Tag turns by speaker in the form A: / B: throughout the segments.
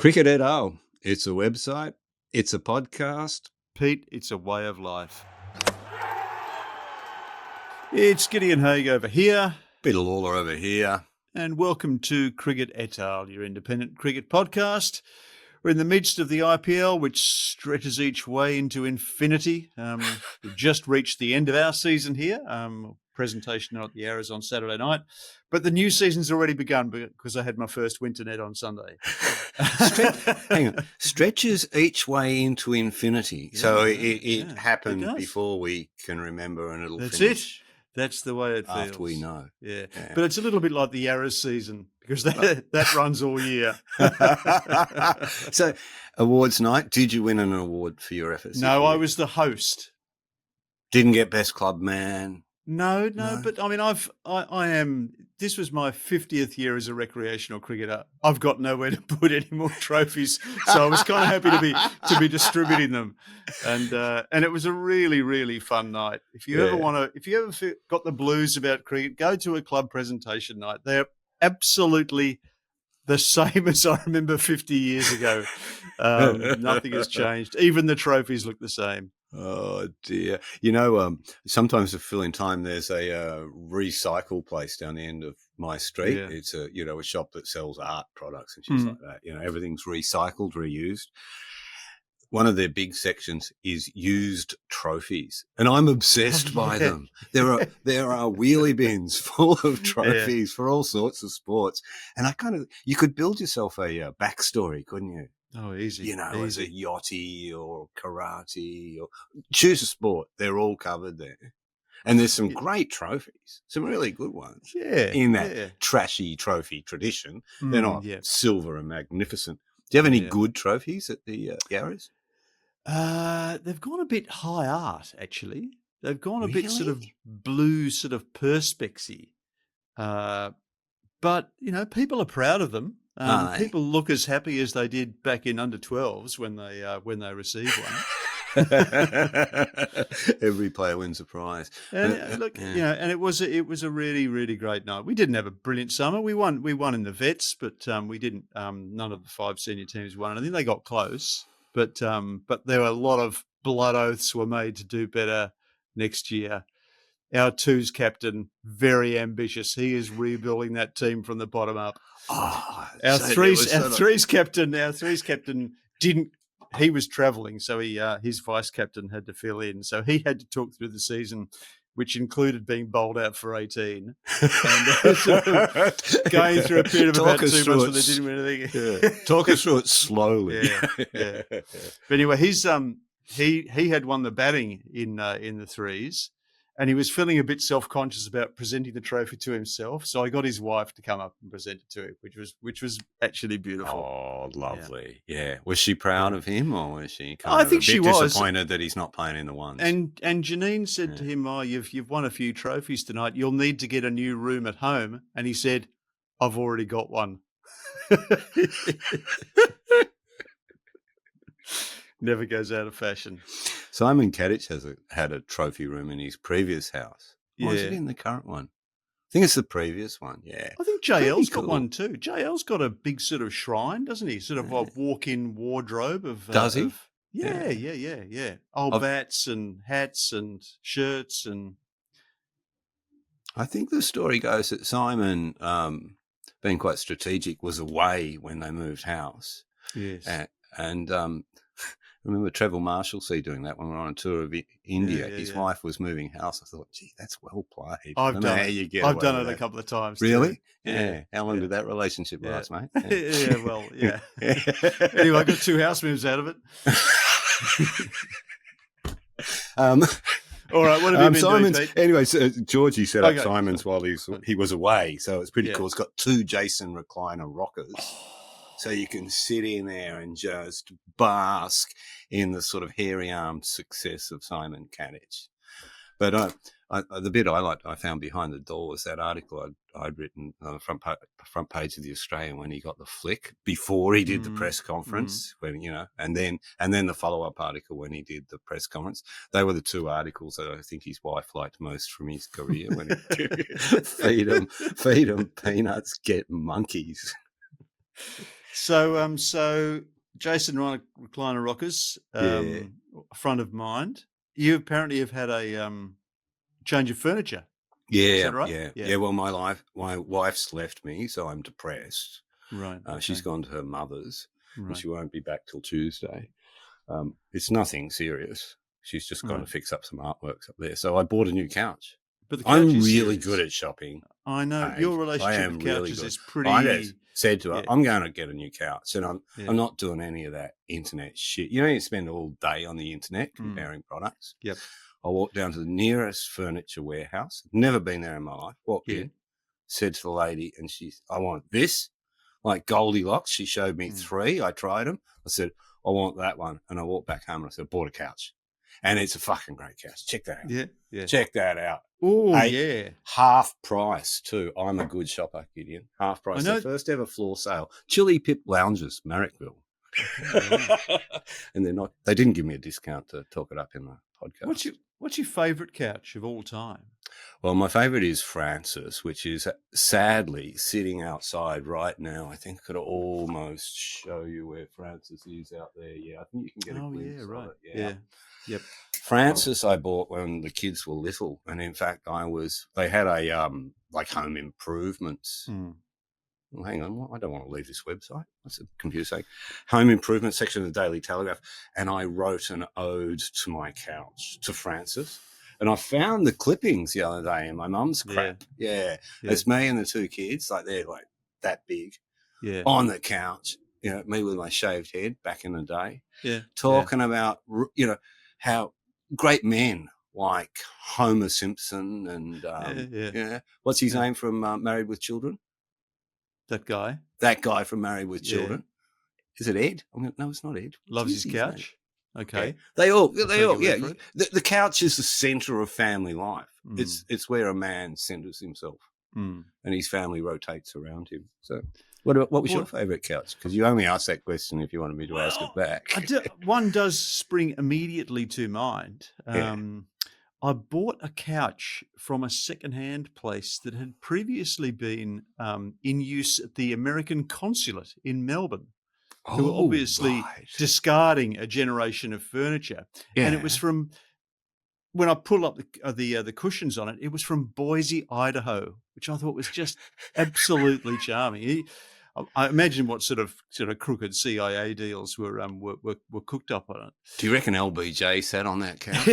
A: Cricket et al. It's a website. It's a podcast.
B: Pete, it's a way of life. It's Gideon Haig over here.
A: Peter Lawler over here.
B: And welcome to Cricket et al., your independent cricket podcast. We're in the midst of the IPL, which stretches each way into infinity. We've just reached the end of our season here. Presentation at the Arrows on Saturday night. But the new season's already begun because I had my first winter net on Sunday.
A: Hang on. Stretches each way into infinity. Yeah, so it happened before we can remember, and it'll
B: That's
A: finish.
B: It. That's the way it feels.
A: After we know.
B: Yeah. But it's a little bit like the Arrows season because that runs all year.
A: So, awards night, did you win an award for your efforts?
B: No, I was the host.
A: Didn't get best club man.
B: No, but I mean, this was my 50th year as a recreational cricketer. I've got nowhere to put any more trophies, so I was kind of happy to be distributing them, and it was a really, really fun night. If you ever got the blues about cricket, go to a club presentation night. They're absolutely the same as I remember 50 years ago. Nothing has changed. Even the trophies look the same.
A: Oh dear! You know, sometimes to fill in time, there's a recycle place down the end of my street. Yeah. It's a shop that sells art products and shit like that. You know, everything's recycled, reused. One of their big sections is used trophies, and I'm obsessed by them. There are wheelie bins full of trophies for all sorts of sports, and you could build yourself a backstory, couldn't you?
B: Oh, easy.
A: You know, as a yachty or karate or choose a sport. They're all covered there. And there's some great trophies, some really good ones.
B: Yeah.
A: In that trashy trophy tradition. They're not silver and magnificent. Do you have any good trophies at the Arrows?
B: They've gone a bit high art, actually. They've gone a bit sort of blue, sort of perspex-y. But, you know, people are proud of them. People look as happy as they did back in under 12s when they received one.
A: Every player wins a prize.
B: And look, and it was a really, really great night. We didn't have a brilliant summer. We won in the vets, but we didn't. None of the 5 senior teams won. I think they got close, but there were a lot of blood oaths were made to do better next year. Our twos captain, very ambitious. He is rebuilding that team from the bottom up.
A: Oh,
B: our threes captain didn't. He was travelling, so his vice captain had to fill in. So he had to talk through the season, which included being bowled out for 18 and going through a period of about 2 months where they didn't win anything.
A: Yeah. Talk us through it slowly.
B: Yeah. But anyway, he had won the batting in the threes. And he was feeling a bit self-conscious about presenting the trophy to himself. So I got his wife to come up and present it to him, which was actually beautiful.
A: Oh, lovely. Yeah. Was she proud of him, or was she disappointed that he's not playing in the ones?
B: And Janine said to him, "Oh, you've won a few trophies tonight. You'll need to get a new room at home." And he said, "I've already got one." Never goes out of fashion.
A: Simon Kadich had a trophy room in his previous house.
B: Yeah.
A: Or is it in the current one? I think it's the previous one, yeah.
B: I think JL's got one too. JL's got a big sort of shrine, doesn't he? Sort of a walk-in wardrobe of...
A: Does he?
B: Yeah. Old bats and hats and shirts and...
A: I think the story goes that Simon, being quite strategic, was away when they moved house.
B: Yes.
A: And I remember Trevor Marshallsea doing that when we were on a tour of India. His wife was moving house. I thought, gee, that's well played.
B: I've done it a couple of times.
A: Really? Yeah. How long did that relationship last, mate?
B: Yeah. Anyway, I got 2 house moves out of it. All right, what have you been doing, Pete?
A: Anyway, so Georgie set up Simon's while he was away, so it's pretty cool. It's got 2 Jason recliner rockers. So you can sit in there and just bask in the sort of hairy-armed success of Simon Kadich. But the bit I found behind the door was that article I'd written on the front page of the Australian when he got the flick before he did the press conference, when and then the follow-up article when he did the press conference. They were the 2 articles that I think his wife liked most from his career. When he feed them peanuts, get monkeys.
B: So Jason recliner rockers, a front of mind. You apparently have had a change of furniture.
A: Yeah,
B: is that right?
A: Yeah. Well, my wife's left me, so I'm depressed.
B: Right. Okay.
A: She's gone to her mother's, and
B: Right.
A: she won't be back till Tuesday. It's nothing serious. She's just got to fix up some artworks up there. So I bought a new couch.
B: But the couch
A: I'm
B: is
A: really
B: serious.
A: good at shopping.
B: I know your relationship with couches is pretty.
A: I just said to her, I'm going to get a new couch, and I'm not doing any of that internet shit. You spend all day on the internet comparing products.
B: Yep.
A: I walked down to the nearest furniture warehouse. Never been there in my life. Walked in, said to the lady, and I want this, like Goldilocks. She showed me 3. I tried them. I said, I want that one. And I walked back home and I said, bought a couch. And it's a fucking great couch. Check that out.
B: Yeah.
A: Check that out.
B: Oh, yeah.
A: Half price, too. I'm a good shopper, Gideon. Half price. The first ever floor sale. Chili Pip Lounges, Marrickville. And they didn't give me a discount to talk it up in the podcast.
B: What's your favourite couch of all time?
A: Well, my favourite is Francis, which is sadly sitting outside right now. I think I could almost show you where Francis is out there. Yeah, I think you can get a glimpse of it.
B: Yeah. Yep.
A: Francis I bought when the kids were little, and in fact they had a like home improvements. Well, hang on, I don't want to leave this website. What's the computer saying? Home improvement section of the Daily Telegraph, and I wrote an ode to my couch to Francis. And I found the clippings the other day in my mum's crap. Yeah. It's me and the 2 kids, like they're like that big, on the couch. Me with my shaved head back in the day, talking about how great men like Homer Simpson and what's his name from Married with Children?
B: That guy
A: from Married with Children. Is it Ed? No, it's not Ed.
B: Loves his couch. Okay.
A: Yeah. They all. The couch is the center of family life. It's where a man centers himself, and his family rotates around him. So, what was your favorite couch? Because you only asked that question if you wanted me to ask it back.
B: One does spring immediately to mind. I bought a couch from a second-hand place that had previously been in use at the American consulate in Melbourne, who were obviously discarding a generation of furniture. And it was from, when I pull up the cushions on it, it was from Boise, Idaho, which I thought was just absolutely charming. I imagine what sort of crooked CIA deals were cooked up on it.
A: Do you reckon LBJ sat on that couch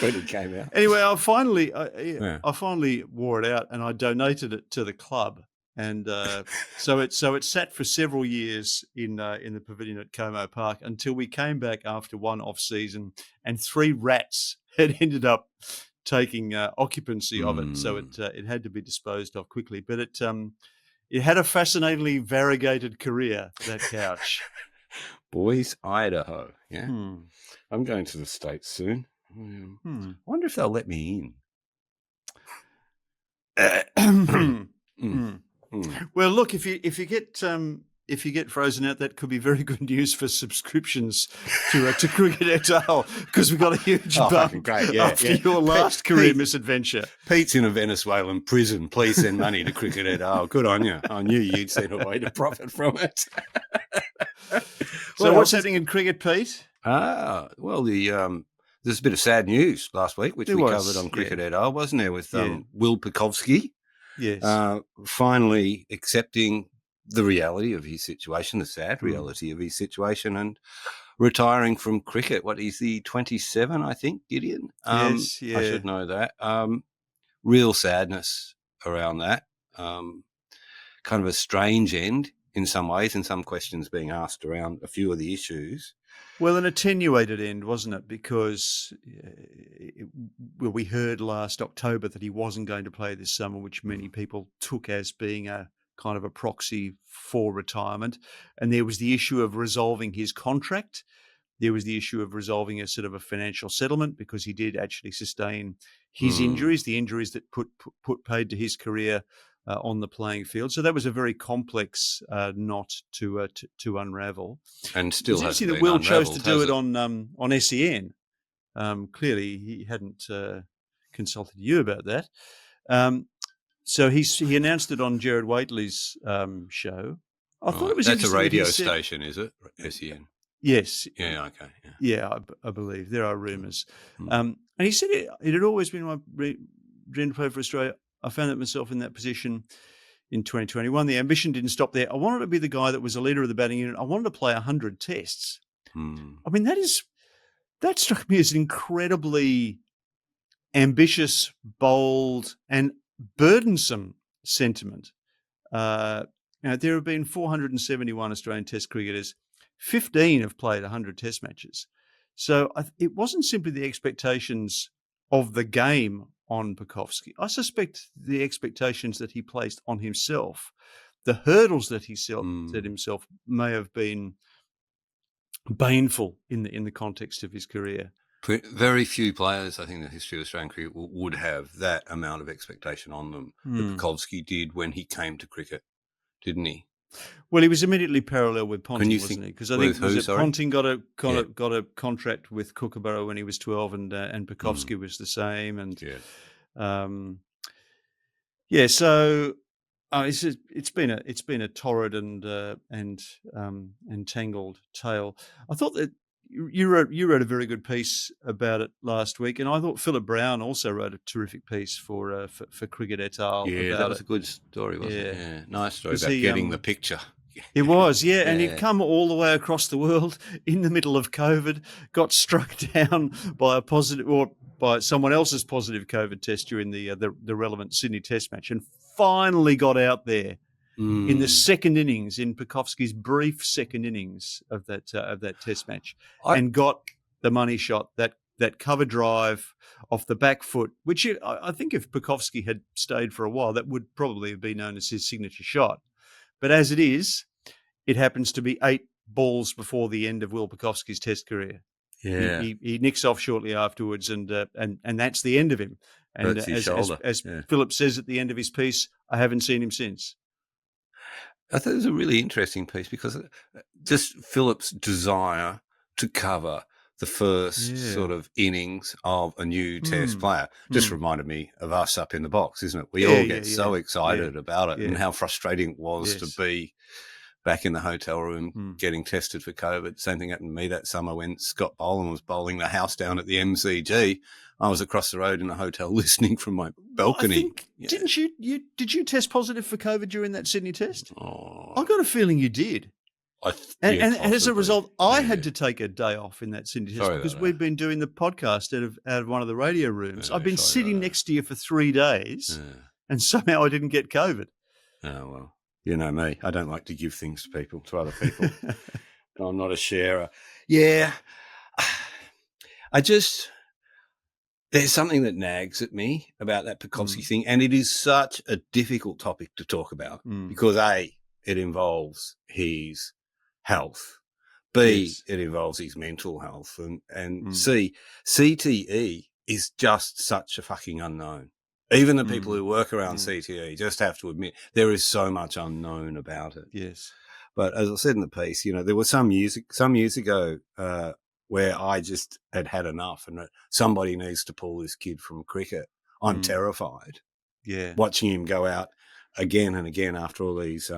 A: when it came out?
B: Anyway, I finally wore it out and I donated it to the club, and so it sat for several years in the pavilion at Como Park until we came back after one off season, and 3 rats had ended up taking occupancy of it, so it had to be disposed of quickly. But it had a fascinatingly variegated career, that couch.
A: Boise, Idaho. Yeah, I'm going to the States soon. I wonder if they'll let me in.
B: Well, look, if you get frozen out, that could be very good news for subscriptions to Cricket et al. Because we got a huge bump after your last career misadventure.
A: Pete's in a Venezuelan prison. Please send money to Cricket et al. Good on you. I knew you'd seen a way to profit from it.
B: So what's happening in cricket, Pete?
A: Well, there's a bit of sad news last week, which we covered on Cricket et al., wasn't there, with Will Pucovski?
B: Yes.
A: Finally accepting the reality of his situation, the sad reality of his situation, and retiring from cricket. What is he, 27, I think, Gideon?
B: Yes, yeah.
A: I should know that. Real sadness around that. Kind of a strange end in some ways, and some questions being asked around a few of the issues.
B: Well, an attenuated end, wasn't it? Because we heard last October that he wasn't going to play this summer, which many people took as being a kind of a proxy for retirement. And there was the issue of resolving his contract. There was the issue of resolving a sort of a financial settlement, because he did actually sustain his injuries, the injuries that put paid to his career on the playing field. So that was a very complex knot to unravel.
A: And still hasn't been
B: that Will
A: unraveled,
B: chose to do it on SEN. Clearly, he hadn't consulted you about that. So he announced it on Gerard Whateley's show. I thought it was
A: that's
B: interesting.
A: A radio station, is it? SEN.
B: Yes.
A: Yeah. Okay.
B: Yeah, I believe there are rumours. And he said it had always been my dream to play for Australia. I found myself in that position in 2021. The ambition didn't stop there. I wanted to be the guy that was a leader of the batting unit. I wanted to play 100 tests. I mean, that struck me as an incredibly ambitious, bold, and burdensome sentiment. There have been 471 Australian Test cricketers. 15 have played 100 Test matches. So it wasn't simply the expectations of the game on Pucovski. I suspect the expectations that he placed on himself, the hurdles that he set himself, may have been baneful in the context of his career.
A: Very few players, I think, in the history of Australian cricket would have that amount of expectation on them that Pucovski did when he came to cricket, didn't he?
B: Well, he was immediately parallel with Ponting, wasn't he? Because I think Ponting got a contract with Kookaburra when he was 12, and Pucovski was the same. And so it's been a torrid and tangled tale. I thought that you wrote a very good piece about it last week, and I thought Philip Brown also wrote a terrific piece for Cricket et al.
A: Yeah, that was a good story, wasn't it? Yeah, nice story about getting the picture.
B: It was, and he'd come all the way across the world in the middle of COVID, got struck down by a positive or by someone else's positive COVID test during the relevant Sydney Test match, and finally got out there in the second innings, in Pucovski's brief second innings of that Test match, and got the money shot, that cover drive off the back foot, which I think if Pucovski had stayed for a while, that would probably have been known as his signature shot. But as it is, it happens to be 8 balls before the end of Will Pucovski's Test career.
A: Yeah,
B: he nicks off shortly afterwards, and that's the end of him. And as Philip says at the end of his piece, I haven't seen him since.
A: I thought it was a really interesting piece because just Philip's desire to cover the first sort of innings of a new Test player just reminded me of us up in the box, isn't it? We all get so excited about it and how frustrating it was to be back in the hotel room getting tested for COVID. Same thing happened to me that summer when Scott Boland was bowling the house down at the MCG. I was across the road in a hotel listening from my balcony.
B: Did you test positive for COVID during that Sydney Test? I got a feeling you did. And as a result, I had to take a day off in that Sydney Test because we'd been doing the podcast out of one of the radio rooms. I've been sitting next to you for 3 days, and somehow I didn't get COVID.
A: Oh, well, you know me. I don't like to give things to other people. I'm not a sharer. Yeah. There's something that nags at me about that Pucovski thing, and it is such a difficult topic to talk about because A, it involves his health, B, it involves his mental health, and C, CTE is just such a fucking unknown. Even the people who work around CTE just have to admit there is so much unknown about it.
B: Yes.
A: But as I said in the piece, there was some years ago where I just had enough and somebody needs to pull this kid from cricket. I'm terrified.
B: Yeah.
A: Watching him go out again and again after all these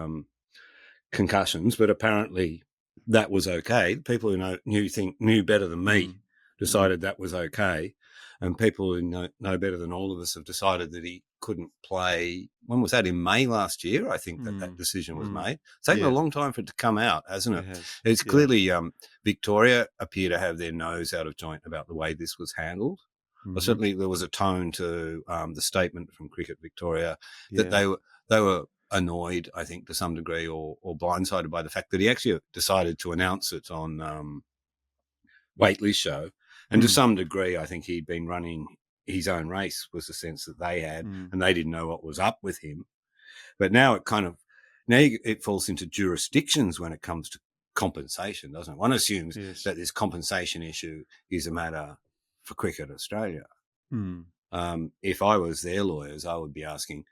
A: concussions, but apparently that was okay. People who knew better than me decided that was okay. And people who know better than all of us have decided that he couldn't play. When was that? In May last year, I think that decision was made. It's taken a long time for it to come out, hasn't it? It's clearly Victoria appear to have their nose out of joint about the way this was handled. Well, certainly there was a tone to the statement from Cricket Victoria that they were annoyed, I think, to some degree, or blindsided by the fact that he actually decided to announce it on Whateley's show. And to some degree, I think he'd been running his own race, was the sense that they had, and they didn't know what was up with him. But now it falls into jurisdictions when it comes to compensation, doesn't it? One assumes that this compensation issue is a matter for Cricket Australia. If I was their lawyers, I would be asking,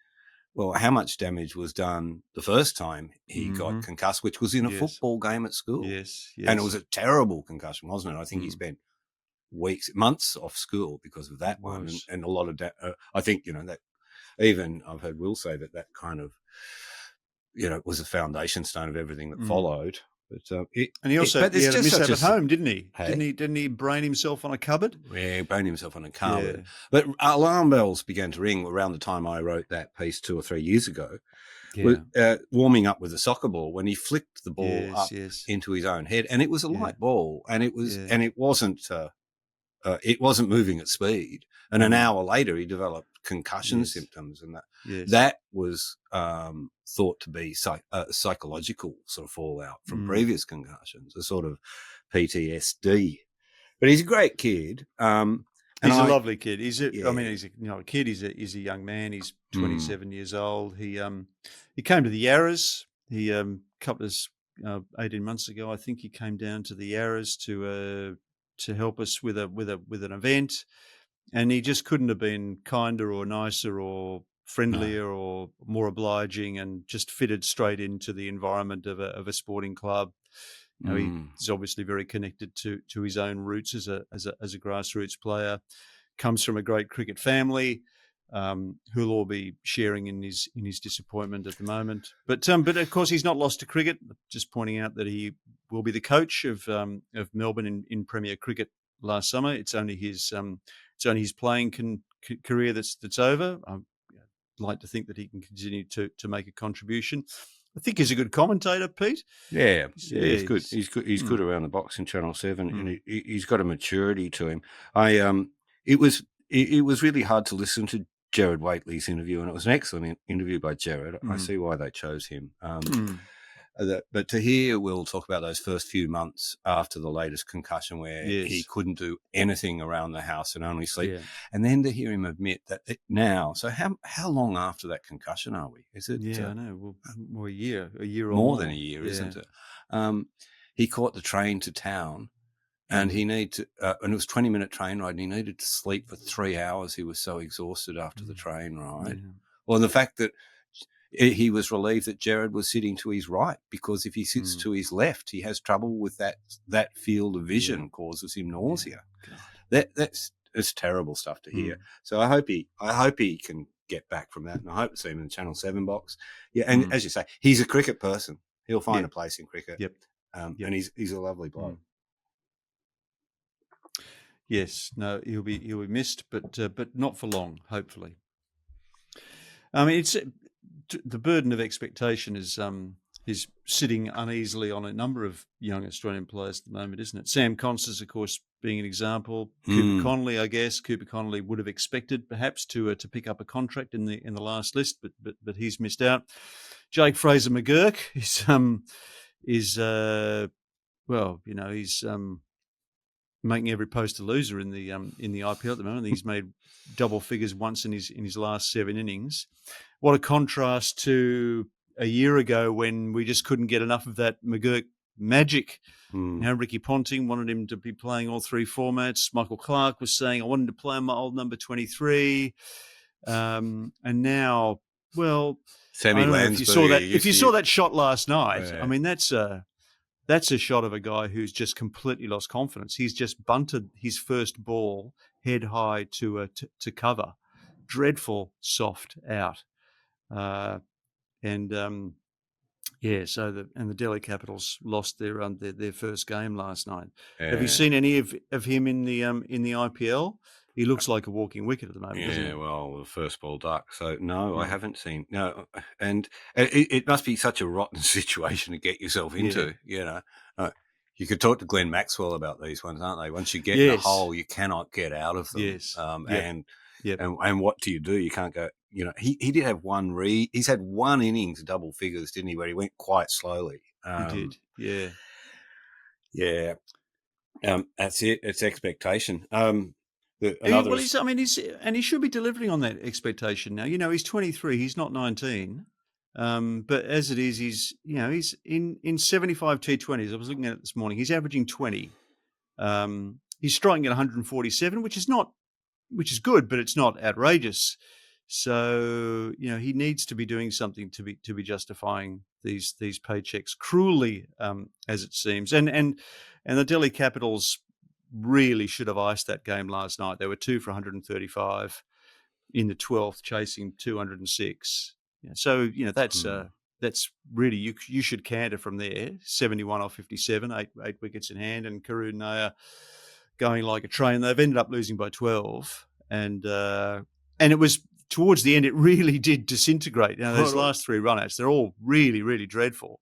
A: well, how much damage was done the first time he got concussed, which was in a football game at school.
B: Yes.
A: And it was a terrible concussion, wasn't it? I think he spent months off school because of that one, and a lot of I think that even I've heard Will say that kind of, was a foundation stone of everything that followed. But
B: and he also he had a mishap at home, didn't he? Hey? Didn't he brain himself on a cupboard?
A: Yeah, he brained himself on a cupboard. Yeah. But alarm bells began to ring around the time I wrote that piece 2 or 3 years ago. Yeah. Warming up with a soccer ball when he flicked the ball up into his own head, and it was a light ball, and it was, and it wasn't moving at speed. And an hour later, he developed concussion symptoms, and that was thought to be psychological sort of fallout from previous concussions, a sort of PTSD. But he's a great kid.
B: He's a lovely kid. He's a kid. He's a young man. He's 27 years old. He came to the Yarras. He couple of 18 months ago, I think he came down to the Yarras to help us with an event, and he just couldn't have been kinder or nicer or friendlier or more obliging, and just fitted straight into the environment of a sporting club. He's obviously very connected to his own roots as a grassroots player. Comes from a great cricket family, who'll all be sharing in his disappointment at the moment. But of course he's not lost to cricket. Just pointing out that he will be the coach of Melbourne in Premier Cricket last summer. It's only his playing career that's over. I'd like to think that he can continue to make a contribution. I think he's a good commentator, Pete.
A: Yeah, he's good. He's good. He's good around the box in Channel 7, and he's got a maturity to him. It was really hard to listen to Gerard Whateley's interview, and it was an excellent interview by Gerard. I see why they chose him. But to hear Will talk about those first few months after the latest concussion, where he couldn't do anything around the house and only sleep, and then to hear him admit that now. So how long after that concussion are we? Is it?
B: Yeah, I know. Well, a year or
A: more than a year, isn't it? He caught the train to town, and he needed to, and it was a 20-minute train ride, and he needed to sleep for 3 hours. He was so exhausted after the train ride. Yeah. Well, and the fact that he was relieved that Gerard was sitting to his right, because if he sits to his left, he has trouble with that field of vision, causes him nausea. Yeah. That's terrible stuff to hear. So I hope he can get back from that, and I hope to see him in the Channel 7 box. Yeah, and as you say, he's a cricket person. He'll find a place in cricket.
B: Yep.
A: And he's a lovely bloke.
B: Yes, no, he'll be missed, but not for long, hopefully. I mean, it's the burden of expectation is sitting uneasily on a number of young Australian players at the moment, isn't it? Sam Konstas, of course, being an example. Cooper Connolly, I guess. Cooper Connolly would have expected perhaps to pick up a contract in the last list, but he's missed out. Jake Fraser-McGurk is he's making every post a loser in the IPL at the moment. He's made double figures once in his last 7 innings. What a contrast to a year ago when we just couldn't get enough of that McGurk magic. Now Ricky Ponting wanted him to be playing all 3 formats. Michael Clarke was saying, I wanted to play my old number 23. And now, well,
A: Sammy Lansbury.
B: If you saw that shot last night, I mean, that's a shot of a guy who's just completely lost confidence. He's just bunted his first ball head high to cover. Dreadful soft out. So the Delhi Capitals lost their first game last night. Yeah. Have you seen any of him in the IPL? He looks like a walking wicket at the moment, doesn't he?
A: Yeah, well, the first ball duck. So, no, I haven't seen. No, and it must be such a rotten situation to get yourself into, you know. You could talk to Glenn Maxwell about these ones, aren't they? Once you get in the hole, you cannot get out of them.
B: Yes.
A: And what do? You can't go, you know, he did have he's had one innings double figures, didn't he, where he went quite slowly.
B: He did, yeah.
A: Yeah. That's it. It's expectation.
B: He should be delivering on that expectation now. You know, he's 23, he's not 19. But as it is, he's in 75 T20s. I was looking at it this morning. He's averaging 20. He's striking at 147, which is good, but it's not outrageous. So, you know, he needs to be doing something to be justifying these paychecks cruelly, as it seems. And the Delhi Capitals really should have iced that game last night. They were 2 for 135. in the 12th, chasing 206. So that's really you should canter from there. 71 off 57, eight wickets in hand, and Karun Nair going like a train. They've ended up losing by 12, and it was towards the end. It really did disintegrate. Those last 3 run-outs, they're all really, really dreadful.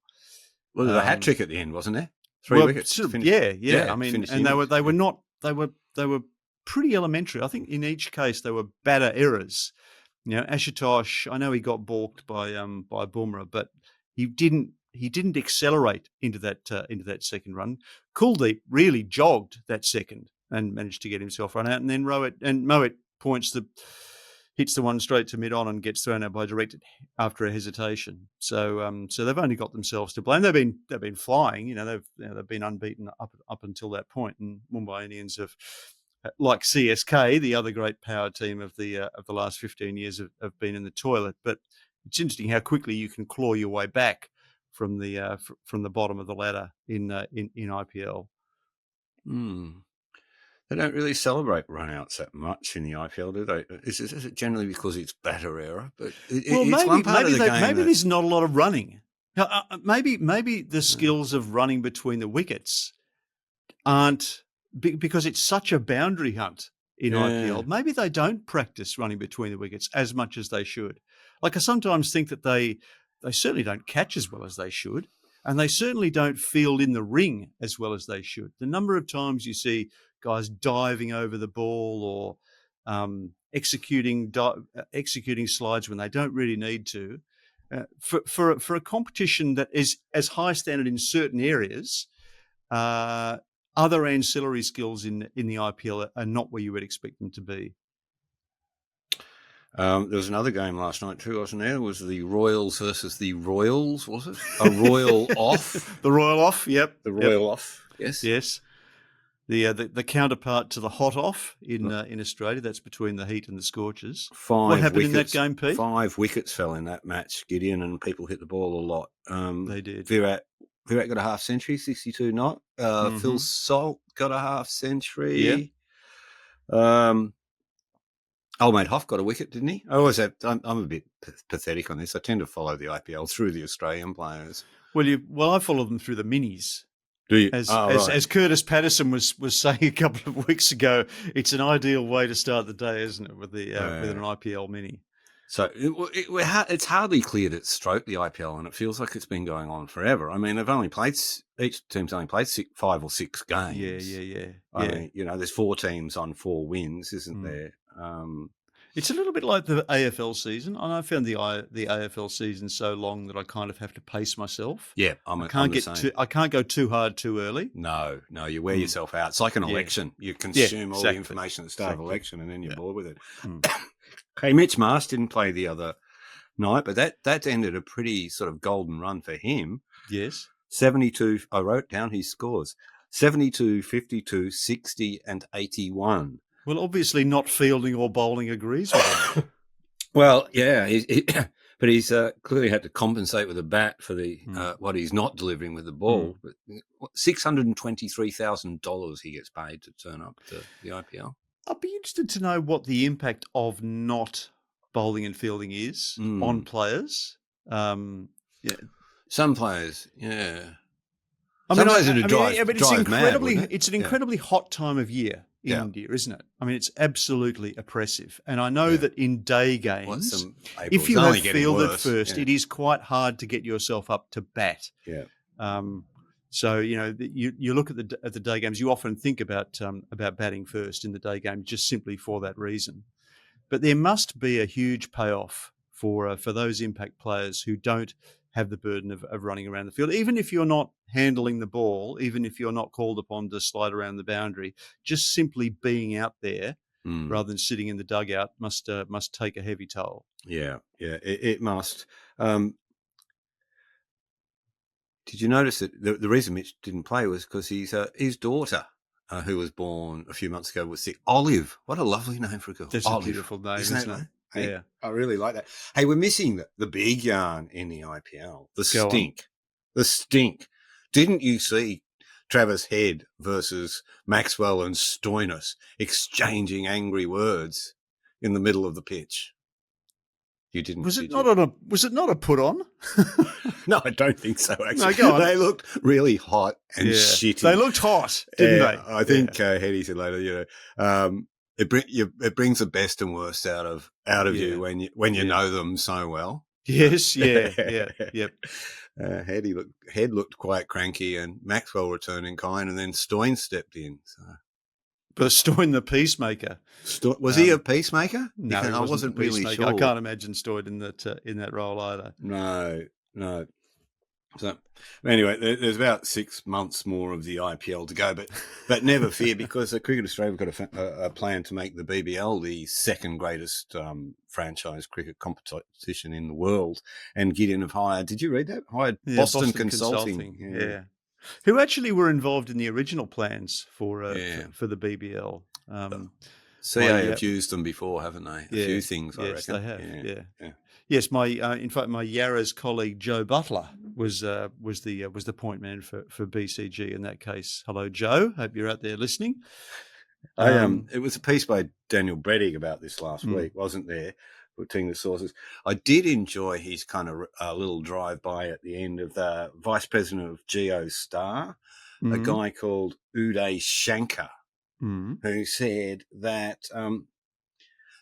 A: Well, there was a hat trick at the end, wasn't there? 3 wickets.
B: Yeah. I mean, and they were pretty elementary. I think in each case they were batter errors. Ashutosh, I know he got balked by Bumrah, but he didn't accelerate into that second run. Kuldeep really jogged that second and managed to get himself run out, and then Moat hits the one straight to mid-on and gets thrown out by directed after a hesitation. So they've only got themselves to blame. They've been flying. They've been unbeaten up until that point, and Mumbai Indians have, like CSK, the other great power team of the last 15 years, have been in the toilet. But it's interesting how quickly you can claw your way back from the bottom of the ladder in IPL.
A: They don't really celebrate run-outs that much in the IPL, do they? Is it generally because it's batter error? But it's one part of the game.
B: Maybe there's not a lot of running. Maybe the skills of running between the wickets aren't, because it's such a boundary hunt in IPL. Maybe they don't practice running between the wickets as much as they should. Like, I sometimes think that they certainly don't catch as well as they should, and they certainly don't field in the ring as well as they should. The number of times you see guys diving over the ball or executing slides when they don't really need to, for a competition that is as high standard in certain areas, other ancillary skills in the IPL are not where you would expect them to be.
A: There was another game last night too, wasn't there? It was the Royals versus the Royals, was it? A Royal off.
B: The Royal off, yep.
A: The Royal off, yes.
B: Yes. The counterpart to the hot off in Australia. That's between the Heat and the Scorchers. What happened in that game, Pete?
A: 5 wickets fell in that match, Gideon, and people hit the ball a lot.
B: They did.
A: Virat got a half century, 62 not. Phil Salt got a half century.
B: Yeah.
A: Old mate Hoff got a wicket, didn't he? I'm a bit pathetic on this. I tend to follow the IPL through the Australian players.
B: Well, I follow them through the minis.
A: Do you?
B: As Curtis Patterson was saying a couple of weeks ago, it's an ideal way to start the day, isn't it, with an IPL mini?
A: So it's hardly cleared its throat, the IPL, and it feels like it's been going on forever. I mean, each team's only played 5 or 6 games.
B: Yeah.
A: I mean, there's 4 teams on 4 wins, isn't there?
B: It's a little bit like the AFL season. And I found the AFL season so long that I kind of have to pace myself.
A: Yeah, I
B: can't go too hard too early.
A: No, you wear yourself out. It's like an election. You consume all the information at the start of election, and then you're bored with it. Hey, Mitch Marsh didn't play the other night, but that ended a pretty sort of golden run for him.
B: Yes.
A: 72, I wrote down his scores: 72, 52, 60 and 81.
B: Well, obviously not fielding or bowling agrees with him.
A: Well, yeah, but he's clearly had to compensate with a bat for the what he's not delivering with the ball. But $623,000 he gets paid to turn up to the IPL.
B: I'd be interested to know what the impact of not bowling and fielding is on players.
A: Some players, yeah.
B: It's an incredibly hot time of year in India, isn't it? I mean, it's absolutely oppressive. And I know that in day games, if you have fielded first, it is quite hard to get yourself up to bat.
A: Yeah.
B: So you look at the day games. You often think about batting first in the day game just simply for that reason. But there must be a huge payoff for those impact players who don't have the burden of running around the field. Even if you're not handling the ball, even if you're not called upon to slide around the boundary, just simply being out there rather than sitting in the dugout must take a heavy toll.
A: Yeah, it must. Did you notice that the reason Mitch didn't play was because his daughter, who was born a few months ago, was sick. Olive. What a lovely name for a girl.
B: That's Olive. A beautiful name, isn't it?
A: Hey,
B: yeah.
A: I really like that. Hey, we're missing the big yarn in the IPL. The stink. Didn't you see Travis Head versus Maxwell and Stoinis exchanging angry words in the middle of the pitch. You didn't.
B: Was it not a put on?
A: No, I don't think so. Actually,
B: no, go on.
A: They looked really hot and shitty.
B: They looked hot, didn't they?
A: I think Hetty said later, it brings the best and worst out of you when you know them so well.
B: Yes, yep.
A: Head looked quite cranky, and Maxwell returned in kind, and then Stoyne stepped in. So.
B: But Stoyne the peacemaker.
A: Was he a peacemaker?
B: No,
A: I wasn't really sure.
B: I can't imagine Stoyne in that role either.
A: No. So anyway, there's about 6 months more of the IPL to go, but never fear, because Cricket Australia have got a plan to make the BBL the second greatest franchise cricket competition in the world. And Gideon have hired. Did you read that? Boston Consulting.
B: Yeah. Who actually were involved in the original plans for the BBL.
A: CA have used them before, haven't they? A few things, I reckon.
B: Yes, they have, yeah. Yes, in fact, my Yarra's colleague, Joe Butler, was the point man for BCG in that case. Hello, Joe. Hope you're out there listening.
A: It was a piece by Daniel Brettig about this last week, wasn't there? Putting the sources. I did enjoy his kind of little drive-by at the end of the Vice President of Geo Star, a guy called Uday Shankar, who said that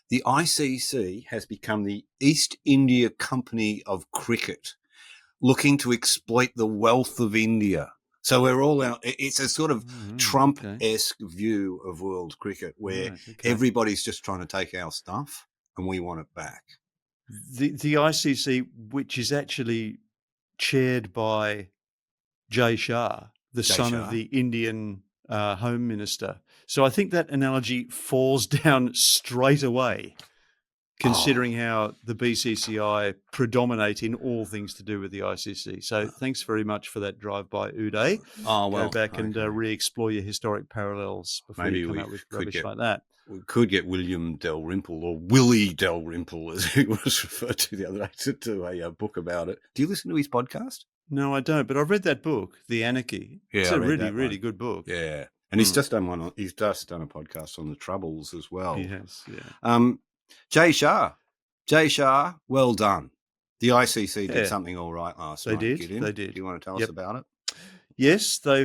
A: the ICC has become the East India Company of cricket, looking to exploit the wealth of India. So we're all out. It's a sort of Trump-esque view of world cricket, where everybody's just trying to take our stuff and we want it back.
B: The ICC, which is actually chaired by Jay Shah, son of the Indian Home Minister. So I think that analogy falls down straight away, considering how the BCCI predominate in all things to do with the ICC. So thanks very much for that drive-by, Uday. Go back and re-explore your historic parallels before you come out with rubbish like that.
A: We could get William Dalrymple, or Willie Dalrymple, as he was referred to the other day, to a book about it. Do you listen to his podcast?
B: No, I don't, but I've read that book, The Anarchy.
A: Yeah,
B: it's a really good book.
A: Yeah, and he's just done one. He's just done a podcast on the Troubles as well.
B: He has, yeah.
A: Jay Shah, well done. The ICC did something all right last night.
B: They did.
A: Do you want to tell us about it?
B: Yes, they